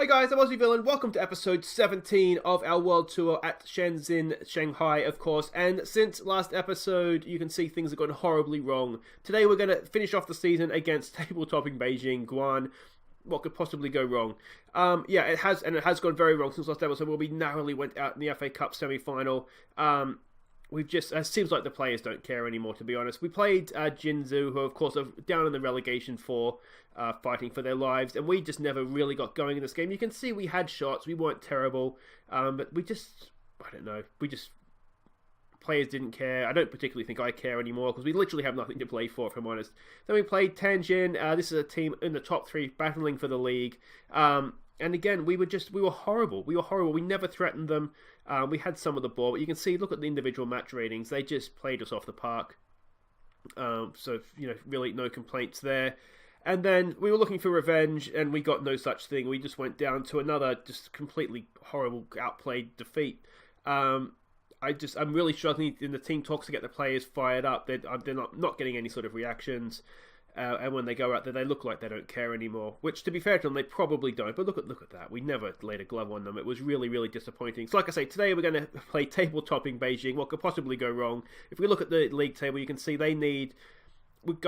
Hi guys, I'm Aussie Villain. Welcome to episode 17 of our world tour at Shenzhen, Shanghai, of course. And since last episode, you can see things have gone horribly wrong. Today we're going to finish off the season against table-topping Beijing Guoan. What could possibly go wrong? It has gone very wrong since last episode, where we narrowly went out in the FA Cup semi-final. It seems like the players don't care anymore, to be honest. We played Jinzhou, who of course are down in the relegation for fighting for their lives, and we just never really got going in this game. You can see we had shots, we weren't terrible, but players didn't care. I don't particularly think I care anymore, because we literally have nothing to play for, if I'm honest. Then we played Tianjin. This is a team in the top three battling for the league. And again, we were horrible. We never threatened them. We had some of the ball, but you can see, look at the individual match ratings. They just played us off the park. Really no complaints there. And then we were looking for revenge, and we got no such thing. We just went down to another just completely horrible outplayed defeat. I'm really struggling in the team talks to get the players fired up. They're not getting any sort of reactions. And when they go out there, they look like they don't care anymore. Which, to be fair to them, they probably don't. But look at that. We never laid a glove on them. It was really, really disappointing. So like I say, today we're going to play table-topping Beijing. What could possibly go wrong? If we look at the league table, you can see they need... it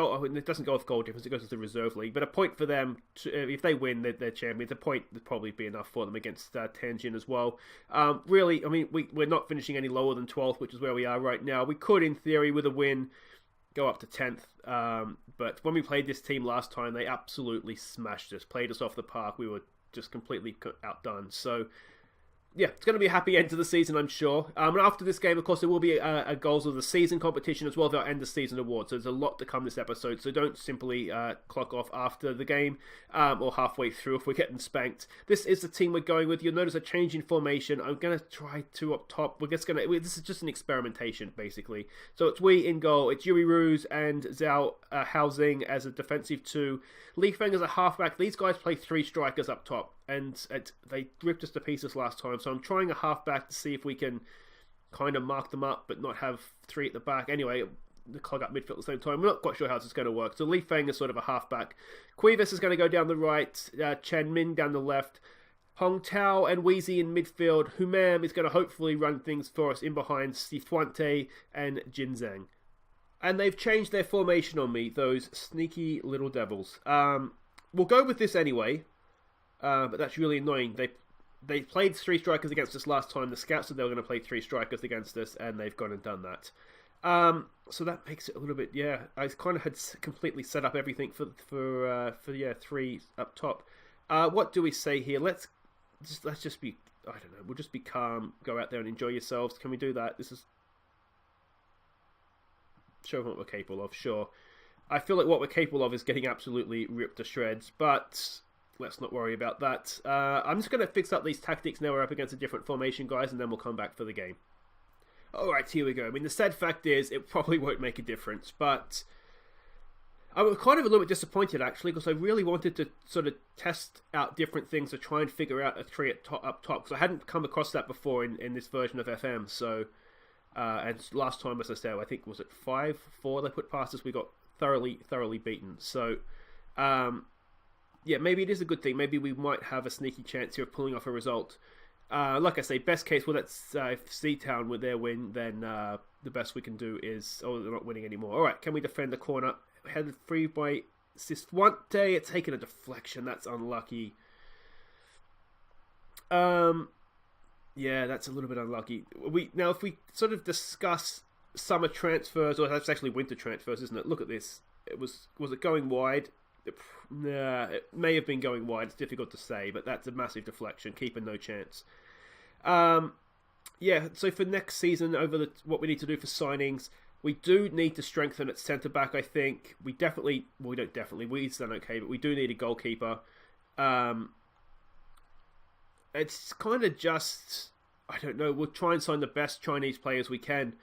doesn't go off goal difference, it goes to the reserve league. But a point for them, if they win, they're champions. A point would probably be enough for them against Tianjin as well. We're not finishing any lower than 12th, which is where we are right now. We could, in theory, with a win, go up to 10th. But when we played this team last time, they absolutely smashed us, played us off the park. We were just completely outdone. So, yeah, it's going to be a happy end to the season, I'm sure. And after this game, of course, there will be a goals of the season competition as well, the end of season award. So there's a lot to come this episode. So don't simply clock off after the game or halfway through if we're getting spanked. This is the team we're going with. You'll notice a change in formation. I'm going to try two up top. This is just an experimentation, basically. So it's we in goal. It's Yuri Ruse and Zhao Haozing as a defensive two. Li Feng as a halfback. These guys play three strikers up top. And they ripped us to pieces last time, so I'm trying a halfback to see if we can kind of mark them up, but not have three at the back. Anyway, the clog up midfield at the same time. We're not quite sure how this is going to work. So Li Feng is sort of a halfback. Cuevas is going to go down the right. Chen Min down the left. Hong Tao and Weezy in midfield. Humam is going to hopefully run things for us in behind Sifuante and Jinzhang. And they've changed their formation on me, those sneaky little devils. We'll go with this anyway. But that's really annoying. They played three strikers against us last time. The scouts said they were going to play three strikers against us, and they've gone and done that. So that makes it a little bit, I kind of had completely set up everything for three up top. What do we say here? Let's just be, I don't know. We'll just be calm. Go out there and enjoy yourselves. Can we do that? Show them what we're capable of. Sure. I feel like what we're capable of is getting absolutely ripped to shreds, but let's not worry about that. I'm just going to fix up these tactics now we're up against a different formation, guys, and then we'll come back for the game. Alright, here we go. I mean, the sad fact is, it probably won't make a difference, but I was kind of a little bit disappointed, actually, because I really wanted to sort of test out different things to try and figure out a three up top, because I hadn't come across that before in this version of FM, so... and last time, as I said, I think, was it 5-4 they put past us? We got thoroughly beaten, so... maybe it is a good thing. Maybe we might have a sneaky chance here of pulling off a result. Like I say, best case, well, if C-Town with their win, then the best we can do is... Oh, they're not winning anymore. All right, can we defend the corner? Headed free by Sifuante. It's taken a deflection. That's unlucky. That's a little bit unlucky. Now, if we sort of discuss summer transfers, or that's actually winter transfers, isn't it? Look at this. Was it going wide? It may have been going wide. It's difficult to say, but that's a massive deflection. Keeper no chance. So for next season, what we need to do for signings, we do need to strengthen at centre back. I think we've done okay, but we do need a goalkeeper. It's kind of just, I don't know. We'll try and sign the best Chinese players we can.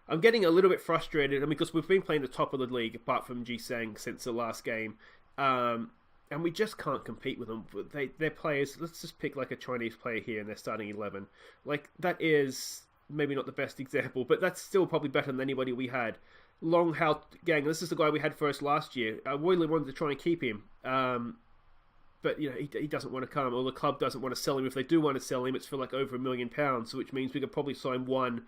I'm getting a little bit frustrated, because we've been playing the top of the league, apart from Jiseng, since the last game. And we just can't compete with them. They're players. Let's just pick like a Chinese player here in their starting 11. Like, that is maybe not the best example, but that's still probably better than anybody we had. Long Hao Gang, this is the guy we had for us last year. I really wanted to try and keep him. but he doesn't want to come, or the club doesn't want to sell him. If they do want to sell him, it's for like over £1 million, which means we could probably sign one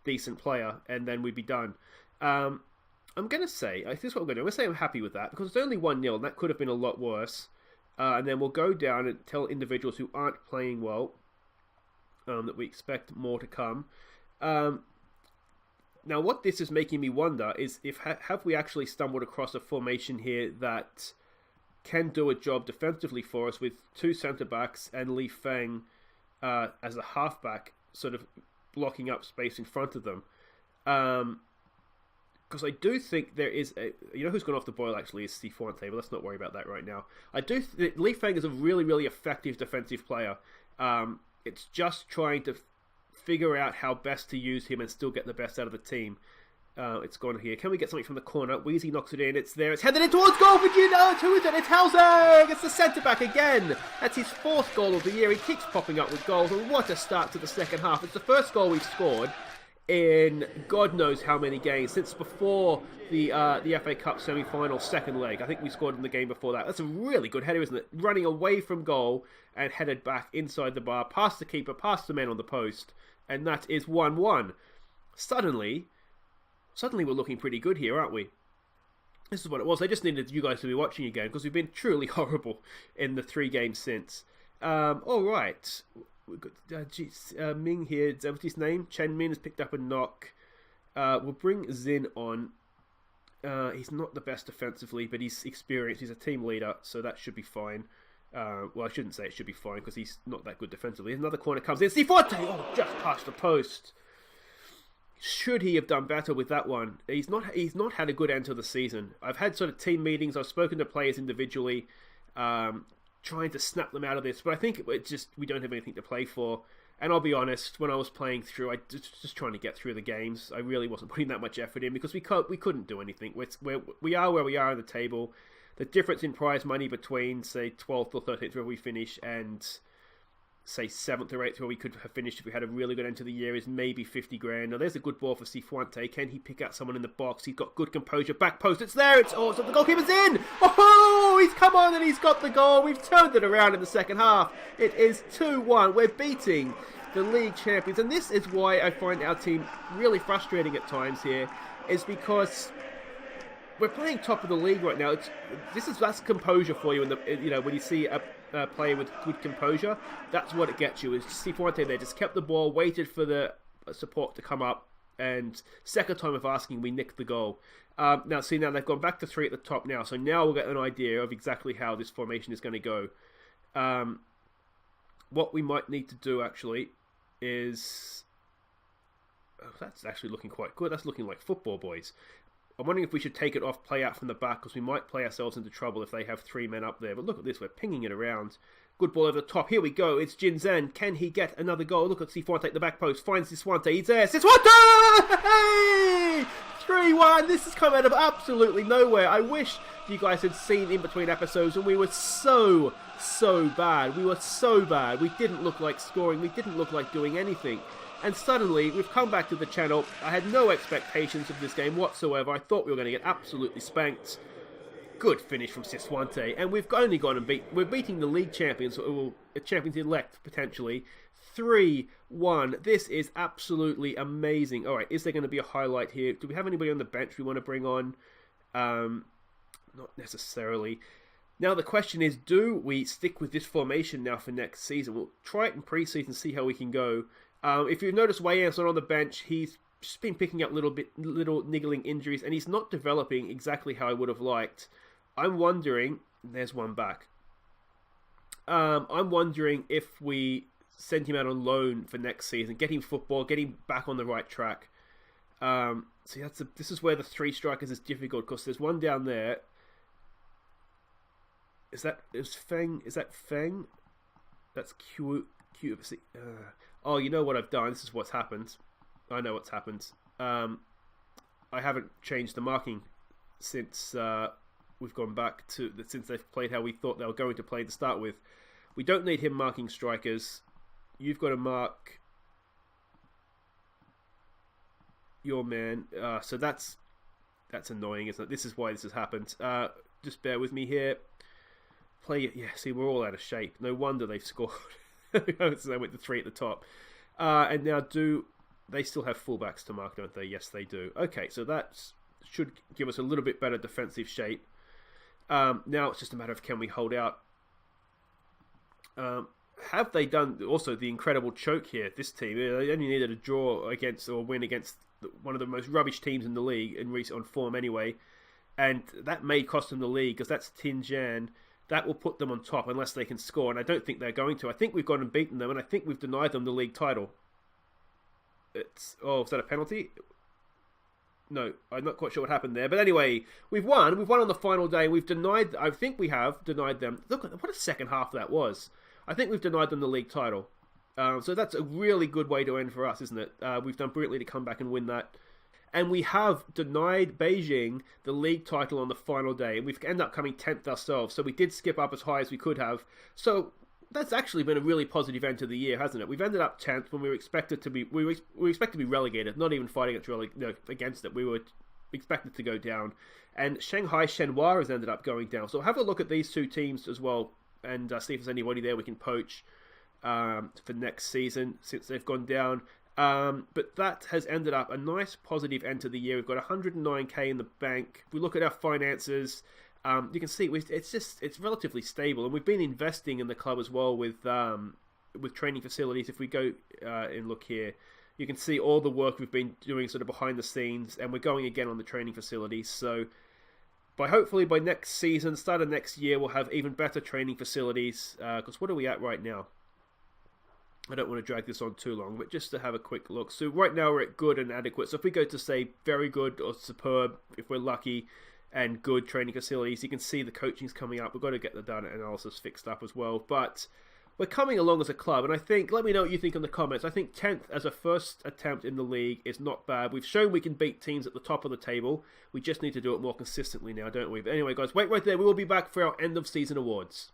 decent player and then we'd be done. I'm going to say, this is what I'm going to do. I'm going to say I'm happy with that because it's only 1-0 and that could have been a lot worse. And then we'll go down and tell individuals who aren't playing well that we expect more to come. Now, what this is making me wonder is if have we actually stumbled across a formation here that can do a job defensively for us with two centre-backs and Li Feng as a half-back sort of blocking up space in front of them. Because I do think there is who's gone off the boil actually is Cifuente, but let's not worry about that right now. I do think Li Feng is a really, really effective defensive player. It's just trying to figure out how best to use him and still get the best out of the team. It's gone here. Can we get something from the corner? Weezy knocks it in. It's there. It's headed in towards goal for Juno. Who is it? It's Helsing. It's the centre-back again. That's his 4th goal of the year. He keeps popping up with goals. And what a start to the second half. It's the first goal we've scored in God knows how many games since before the FA Cup semi-final second leg. I think we scored in the game before that. That's a really good header, isn't it? Running away from goal and headed back inside the bar, past the keeper, past the man on the post. And that is 1-1. Suddenly we're looking pretty good here, aren't we? This is what it was. I just needed you guys to be watching again because we've been truly horrible in the 3 games since. All right. We've got Ming here. Is that what's his name? Chen Min has picked up a knock. We'll bring Zin on. He's not the best defensively, but he's experienced. He's a team leader, so that should be fine. Well, I shouldn't say it should be fine because he's not that good defensively. Another corner comes in. Cifuente! Oh, just past the post. Should he have done better with that one? He's not had a good end to the season. I've had sort of team meetings. I've spoken to players individually, trying to snap them out of this. But I think it's just we don't have anything to play for. And I'll be honest, when I was playing through, I just trying to get through the games. I really wasn't putting that much effort in because we couldn't do anything. We are where we are in the table. The difference in prize money between, say, 12th or 13th where we finish and, say, 7th or 8th where we could have finished if we had a really good end to the year is maybe 50 grand. Now, there's a good ball for Cifuente. Can he pick out someone in the box? He's got good composure. Back post. It's there. So the goalkeeper's in. Oh, he's come on and he's got the goal. We've turned it around in the second half. It is 2-1. We're beating the league champions. And this is why I find our team really frustrating at times here, is because we're playing top of the league right now. That's composure for you. When you see a player with good composure, that's what it gets you. Is Cifuente there just kept the ball, waited for the support to come up, and second time of asking, we nicked the goal. Now they've gone back to 3 at the top now, so now we'll get an idea of exactly how this formation is going to go. What we might need to do actually is that's actually looking quite good. That's looking like football, boys. I'm wondering if we should take it off, play out from the back, because we might play ourselves into trouble if they have 3 men up there. But look at this, we're pinging it around. Good ball over the top. Here we go. It's Jin Zhen. Can he get another goal? Look at Cifuente at the back post. Finds Cifuente. He's there. Cifuente! Hey! 3-1. This has come out of absolutely nowhere. I wish you guys had seen in between episodes, and we were so bad. We were so bad. We didn't look like scoring. We didn't look like doing anything. And suddenly, we've come back to the channel. I had no expectations of this game whatsoever. I thought we were going to get absolutely spanked. Good finish from Cifuente. And we've only gone and we're beating the league champions, or champions-elect, potentially. 3-1. This is absolutely amazing. All right, is there going to be a highlight here? Do we have anybody on the bench we want to bring on? Not necessarily. Now, the question is, do we stick with this formation now for next season? We'll try it in pre-season, see how we can go. If you've noticed, Wei-Yan's not on the bench. He's just been picking up little niggling injuries, and he's not developing exactly how I would have liked. I'm wondering, there's one back. I'm wondering if we send him out on loan for next season, get him football, get him back on the right track. See, this is where the 3 strikers is difficult, because there's one down there. Is that Feng? Is that Feng? That's Q. Oh, you know what I've done? This is what's happened. I know what's happened. I haven't changed the marking since we've gone back to since they've played how we thought they were going to play to start with. We don't need him marking strikers. You've got to mark your man. So that's annoying, isn't it? This is why this has happened. Just bear with me here. play. Yeah, see, we're all out of shape. No wonder they've scored. So they went to 3 at the top. And now they still have fullbacks to mark, don't they? Yes, they do. Okay, so that should give us a little bit better defensive shape. Now it's just a matter of can we hold out. Have they done also the incredible choke here? This team, they only needed a draw against or win against one of the most rubbish teams in the league in recent on form anyway, and that may cost them the league because that's Tianjin. That will put them on top unless they can score, and I don't think they're going to. I think we've gone and beaten them, and I think we've denied them the league title. Is that a penalty? No, I'm not quite sure what happened there. But anyway, we've won. We've won on the final day. I think we have denied them. Look, what a second half that was. I think we've denied them the league title. So that's a really good way to end for us, isn't it? We've done brilliantly to come back and win that. And we have denied Beijing the league title on the final day. And we've ended up coming 10th ourselves. So we did skip up as high as we could have. So that's actually been a really positive end to the year, hasn't it? We've ended up 10th when we were expected to be to be relegated, not even fighting against it. We were expected to go down. And Shanghai Shenhua has ended up going down. So have a look at these two teams as well and see if there's anybody there we can poach for next season since they've gone down. But that has ended up a nice positive end to the year. We've got 109k in the bank. If we look at our finances, you can see it's relatively stable, and we've been investing in the club as well with training facilities. If we go and look here, you can see all the work we've been doing sort of behind the scenes, and we're going again on the training facilities. So hopefully by next season, start of next year, we'll have even better training facilities. Because what are we at right now? I don't want to drag this on too long, but just to have a quick look. So right now we're at good and adequate. So if we go to say very good or superb, if we're lucky, and good training facilities, you can see the coaching's coming up. We've got to get the data analysis fixed up as well. But we're coming along as a club, and I think, let me know what you think in the comments. I think 10th as a first attempt in the league is not bad. We've shown we can beat teams at the top of the table. We just need to do it more consistently now, don't we? But anyway, guys, wait right there. We will be back for our end of season awards.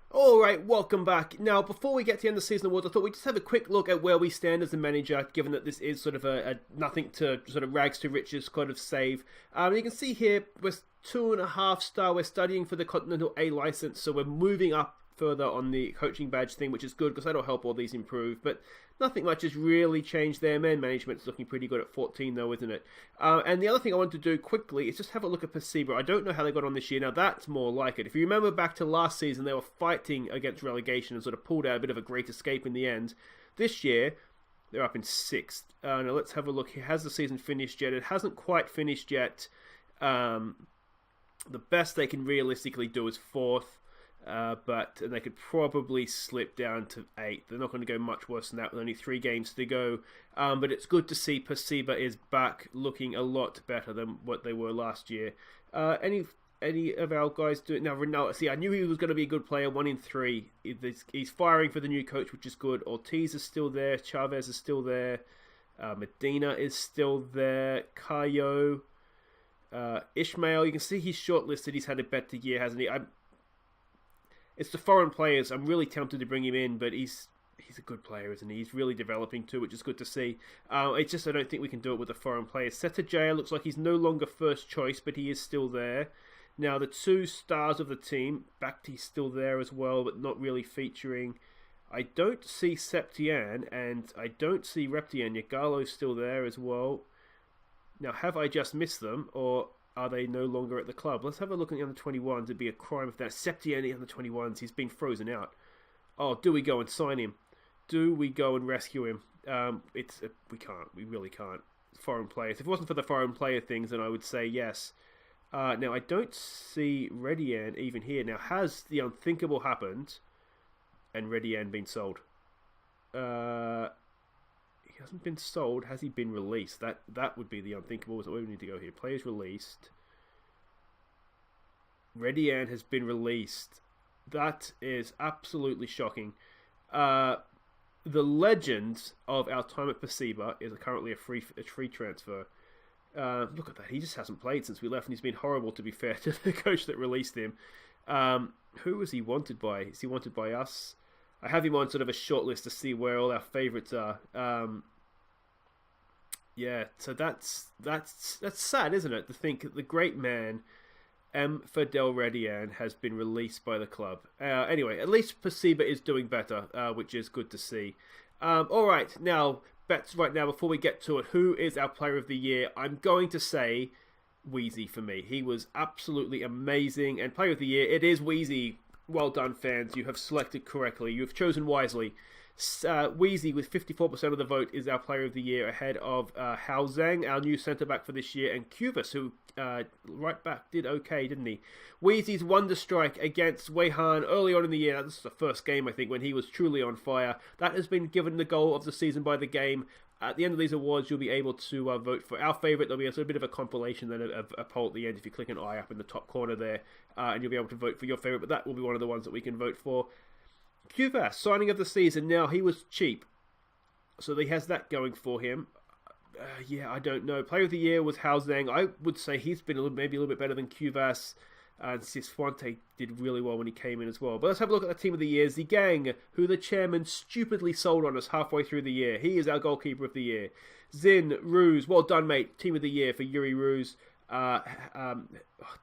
Alright, welcome back. Now, before we get to the end of season awards, I thought we'd just have a quick look at where we stand as a manager, given that this is sort of a nothing to sort of rags to riches kind of save. You can see here, we're 2.5 star. We're studying for the Continental A license, so we're moving up further on the coaching badge thing, which is good because that'll help all these improve. But nothing much has really changed there. Man management's looking pretty good at 14 though, isn't it? And the other thing I want to do quickly is just have a look at Perceiver. I don't know how they got on this year. Now that's more like it. If you remember back to last season, they were fighting against relegation and sort of pulled out a bit of a great escape in the end. This year, they're up in 6th. Now let's have a look. Has the season finished yet? It hasn't quite finished yet. The best they can realistically do is 4th. But they could probably slip down to 8th. They're not going to go much worse than that with only 3 games to go. But it's good to see Perceiver is back looking a lot better than what they were last year. Any of our guys do it now? Ronaldo, see, I knew he was going to be a good player. 1 in 3. He's firing for the new coach, which is good. Ortiz is still there. Chavez is still there. Medina is still there. Cayo, Ishmael. You can see he's shortlisted. He's had a better year, hasn't he? It's the foreign players. I'm really tempted to bring him in, but he's a good player, isn't he? He's really developing too, which is good to see. It's just I don't think we can do it with the foreign players. Setajaya looks like he's no longer first choice, but he is still there. Now, the 2 stars of the team, Bakhti's still there as well, but not really featuring. I don't see Septian, and I don't see Reptian. Yagalo's still there as well. Now, have I just missed them, or are they no longer at the club? Let's have a look at the under-21s. It'd be a crime if that Septian under-21s. He's been frozen out. Oh, do we go and sign him? Do we go and rescue him? We can't. We really can't. Foreign players. If it wasn't for the foreign player things, then I would say yes. Now, I don't see Redian even here. Now, has the unthinkable happened and Redian been sold? He hasn't been sold. Has he been released? That would be the unthinkable. So we need to go here. Players released. Redian has been released. That is absolutely shocking. The legend of our time at Perceiver is currently a free transfer. Look at that. He just hasn't played since we left, and he's been horrible, to be fair, to the coach that released him. Who was he wanted by? Is he wanted by us? I have him on sort of a short list to see where all our favourites are. Yeah, so that's sad, isn't it? To think the great man M. for Del Redian has been released by the club. Anyway, at least Pasiba is doing better, which is good to see. All right, now, bets right now before we get to it. Who is our player of the year? I'm going to say Wheezy for me. He was absolutely amazing. And player of the year, it is Wheezy. Well done, fans. You have selected correctly. You have chosen wisely. Wheezy, with 54% of the vote, is our player of the year, ahead of Hao Zhang, our new centre-back for this year, and Cubas, who right back did okay, didn't he? Wheezy's wonder strike against Wei Han early on in the year, this is the first game, I think, when he was truly on fire. That has been given the goal of the season by the game. At the end of these awards, you'll be able to vote for our favourite. There'll be a sort of bit of a compilation, then a poll at the end if you click an eye up in the top corner there, and you'll be able to vote for your favourite, but that will be one of the ones that we can vote for. Cuvas, signing of the season. Now, he was cheap, so he has that going for him. Yeah, I don't know. Player of the year was Hao Zhang. I would say he's been maybe a little bit better than Cuvas, and Cifuente did really well when he came in as well. But let's have a look at the team of the year. Zhigang, who the chairman stupidly sold on us halfway through the year. He is our goalkeeper of the year. Zin, Ruse, well done, mate. Team of the year for Yuri Ruse. Hao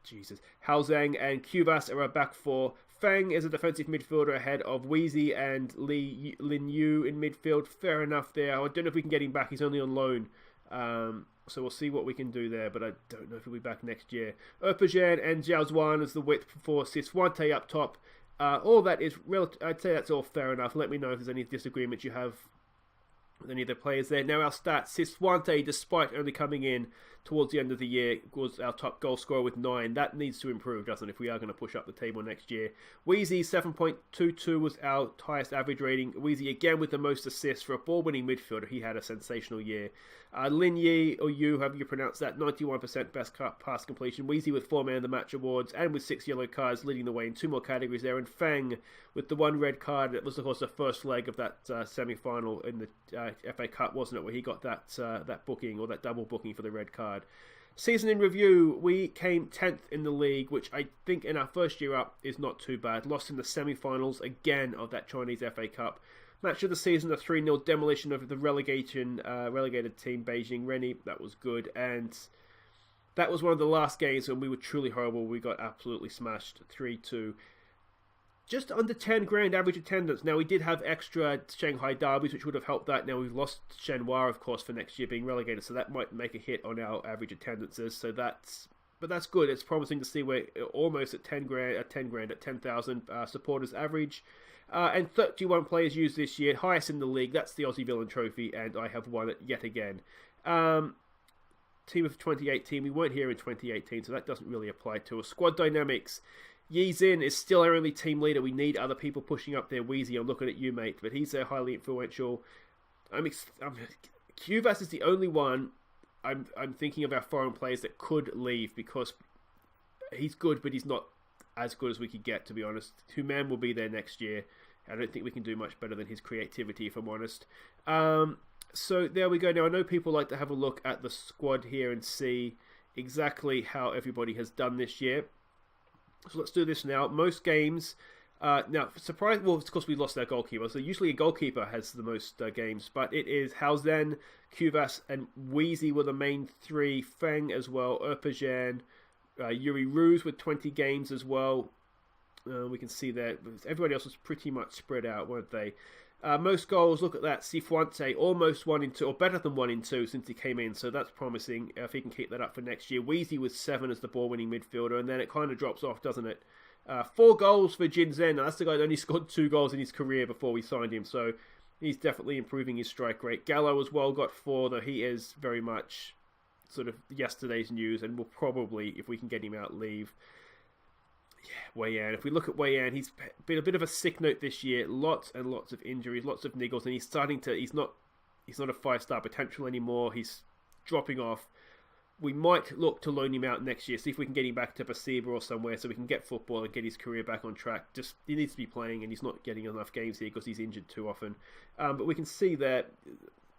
Zhang and Cuvas are our back four. Feng is a defensive midfielder ahead of Wheezy and Lin Yu in midfield. Fair enough there. I don't know if we can get him back. He's only on loan. So we'll see what we can do there, but I don't know if he'll be back next year. Erpajan and Zhao Zuan as the width for Cifuente up top. All that is, I'd say that's all fair enough. Let me know if there's any disagreements you have with any of the players there. Now our stats. Cifuente, despite only coming in towards the end of the year, was our top goal scorer with 9. That needs to improve, doesn't it, if we are going to push up the table next year. Wheezy, 7.22 was our highest average rating. Wheezy again with the most assists for a ball-winning midfielder. He had a sensational year. Lin Yi, or Yu, however you pronounce that, 91% best pass completion. Wheezy with 4 Man of the Match awards and with 6 yellow cards, leading the way in 2 more categories there. And Feng with the 1 red card. It was, of course, the first leg of that semi-final in the FA Cup, wasn't it, where he got that booking, or that double booking for the red card. Season in review, we came 10th in the league, which I think in our first year up is not too bad. Lost in the semi-finals again of that Chinese FA Cup. Match of the season, a 3-0 demolition of the relegated team, Beijing Guoan. That was good, and that was one of the last games when we were truly horrible. We got absolutely smashed, 3-2. Just under 10 grand average attendance. Now, we did have extra Shanghai derbies, which would have helped that. Now, we've lost Shenhua, of course, for next year being relegated, so that might make a hit on our average attendances. But that's good. It's promising to see we're almost at 10,000 supporters average. And 31 players used this year, highest in the league. That's the Aussie Villain Trophy, and I have won it yet again. Team of 2018, we weren't here in 2018, so that doesn't really apply to us. Squad dynamics. Yi Zin is still our only team leader. We need other people pushing up there. Wheezy, I'm looking at you, mate, but he's highly influential. Cuvas is the only one I'm thinking of our foreign players that could leave, because he's good, but he's not as good as we could get, to be honest. Human will be there next year. I don't think we can do much better than his creativity, if I'm honest. So there we go. Now, I know people like to have a look at the squad here and see exactly how everybody has done this year. So let's do this now. Most games. Now, surprise. Well, of course, we lost our goalkeeper. So usually a goalkeeper has the most games, but it is Hao Zhang, Cuvas, and Wheezy were the main 3. Feng as well. Erpajan, Yuri Ruse with 20 games as well. We can see that everybody else was pretty much spread out, weren't they? Most goals, look at that. Cifuente, almost 1 in 2, or better than 1 in 2 since he came in, so that's promising if he can keep that up for next year. Wheezy with 7 as the ball-winning midfielder, and then it kind of drops off, doesn't it? 4 goals for Jin Zhen. Now, that's the guy that only scored 2 goals in his career before we signed him, so he's definitely improving his strike rate. Gallo as well got 4, though he is very much sort of yesterday's news, and will probably, if we can get him out, leave. Yeah, Wei Yan. If we look at Wei Yan, he's been a bit of a sick note this year. Lots and lots of injuries, lots of niggles, and he's not a 5-star potential anymore. He's dropping off. We might look to loan him out next year, see if we can get him back to Pasiba or somewhere, so we can get football and get his career back on track. Just, he needs to be playing, and he's not getting enough games here because he's injured too often. But we can see that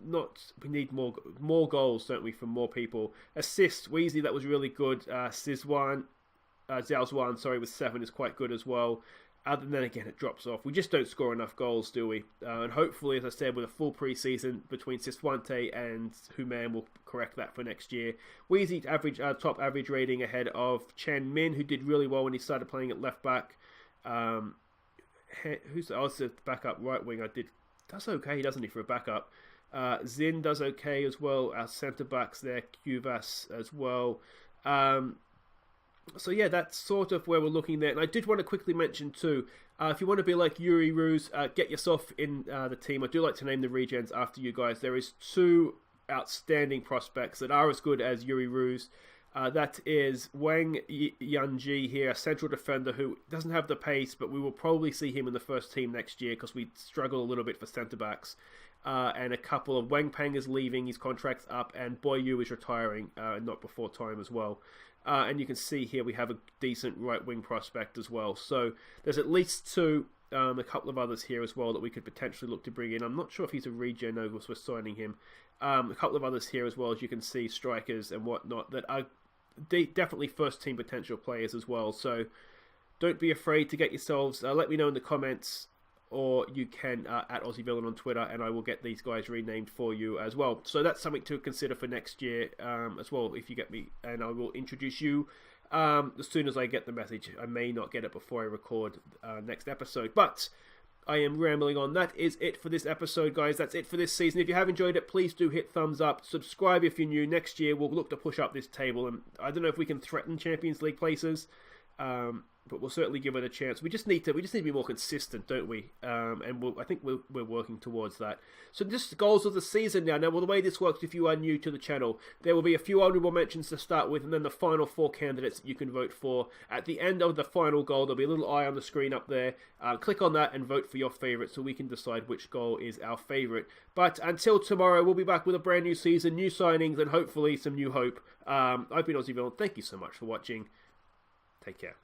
we need more goals, don't we, from more people. Assists, Wheezy, that was really good. Zhao Zuan, with 7 is quite good as well. Other than again, it drops off. We just don't score enough goals, do we? And hopefully, as I said, with a full pre-season between Siswante and Human, we'll correct that for next year. Weezy top average rating ahead of Chen Min, who did really well when he started playing at left back. Who's the backup right wing? Does okay, doesn't he, for a backup? Zin does okay as well. Our centre backs there, Cuvas as well. So yeah, that's sort of where we're looking there. And I did want to quickly mention too, if you want to be like Yuri Ruse, get yourself in the team. I do like to name the regens after you guys. There is 2 outstanding prospects that are as good as Yuri Ruse. That is Wang Yanji here, a central defender who doesn't have the pace, but we will probably see him in the first team next year because we struggle a little bit for centre backs. And a couple of Wang Peng is leaving, his contract's up, and Boy Yu is retiring, not before time as well. And you can see here we have a decent right wing prospect as well. So there's at least 2, a couple of others here as well that we could potentially look to bring in. I'm not sure if he's a regen over, so we're signing him. A couple of others here as well, as you can see, strikers and whatnot that are definitely first team potential players as well. So don't be afraid to get yourselves. Let me know in the comments, or you can at Aussie Villain on Twitter, and I will get these guys renamed for you as well. So that's something to consider for next year as well, if you get me, and I will introduce you as soon as I get the message. I may not get it before I record next episode, but I am rambling on. That is it for this episode, guys. That's it for this season. If you have enjoyed it, please do hit thumbs up. Subscribe if you're new. Next year, we'll look to push up this table, and I don't know if we can threaten Champions League places. But we'll certainly give it a chance. We just need to be more consistent, don't we? And I think we're working towards that. So just the goals of the season now. Now, the way this works, if you are new to the channel, there will be a few honourable mentions to start with, and then the final 4 candidates that you can vote for. At the end of the final goal, there'll be a little eye on the screen up there. Click on that and vote for your favourite, so we can decide which goal is our favourite. But until tomorrow, we'll be back with a brand new season, new signings, and hopefully some new hope. I've been Aussie Villain. Thank you so much for watching. Take care.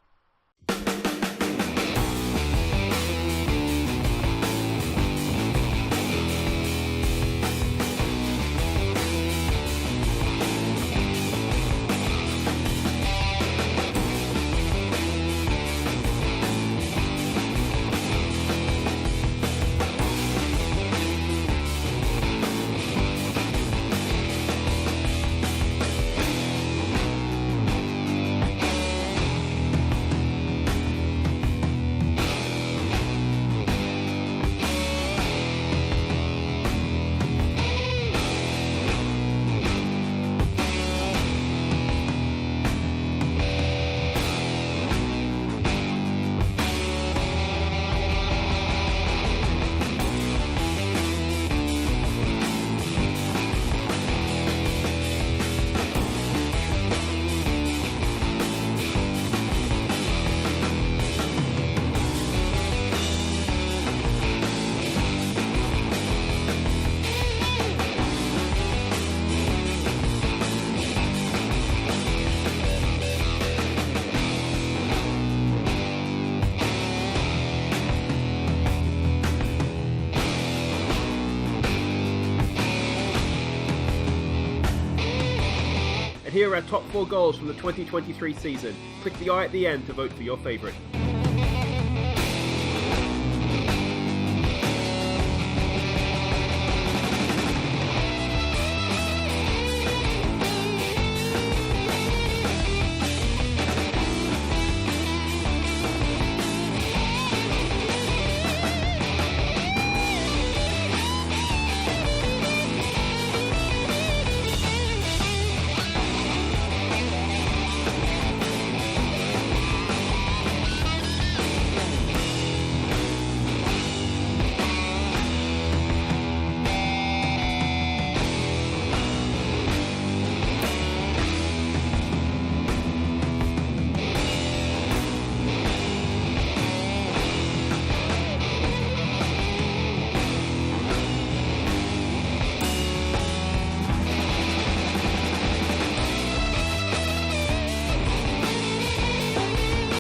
And here are our top 4 goals from the 2023 season. Click the eye at the end to vote for your favourite.